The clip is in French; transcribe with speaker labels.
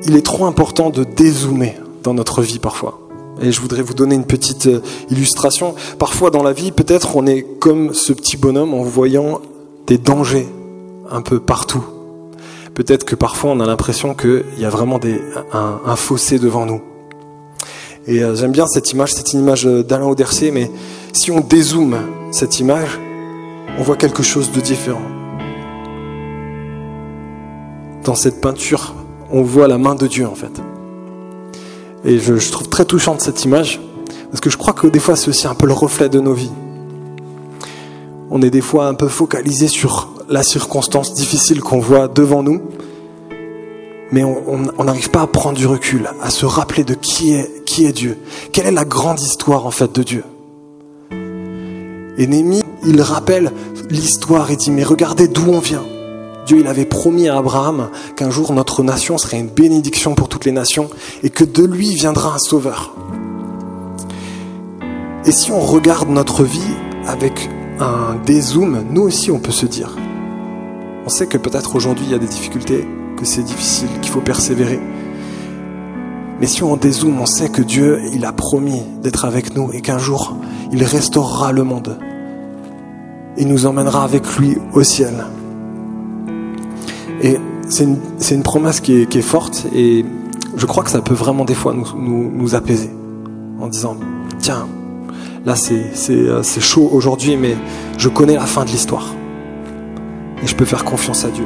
Speaker 1: il est trop important de dézoomer dans notre vie parfois. Et je voudrais vous donner une petite illustration. Parfois dans la vie, peut-être on est comme ce petit bonhomme en voyant des dangers un peu partout. Peut-être que parfois on a l'impression qu'il y a vraiment un fossé devant nous. Et j'aime bien cette image, c'est une image d'Alain Audercier, mais si on dézoome cette image, on voit quelque chose de différent. Dans cette peinture, on voit la main de Dieu en fait. Et je trouve très touchante cette image, parce que je crois que des fois c'est aussi un peu le reflet de nos vies. On est des fois un peu focalisé sur la circonstance difficile qu'on voit devant nous, mais on n'arrive pas à prendre du recul, à se rappeler de qui est Dieu. Quelle est la grande histoire en fait de Dieu. Et Néhémie, il rappelle l'histoire et dit, mais regardez d'où on vient. Dieu, il avait promis à Abraham qu'un jour notre nation serait une bénédiction pour toutes les nations et que de lui viendra un sauveur. Et si on regarde notre vie avec un dézoom, nous aussi on peut se dire, on sait que peut-être aujourd'hui il y a des difficultés, que c'est difficile, qu'il faut persévérer. Mais si on dézoome, on sait que Dieu, il a promis d'être avec nous et qu'un jour, il restaurera le monde. Il nous emmènera avec lui au ciel. Et c'est une promesse qui est forte et je crois que ça peut vraiment des fois nous apaiser. En disant, tiens, là c'est chaud aujourd'hui, mais je connais la fin de l'histoire. Et je peux faire confiance à Dieu.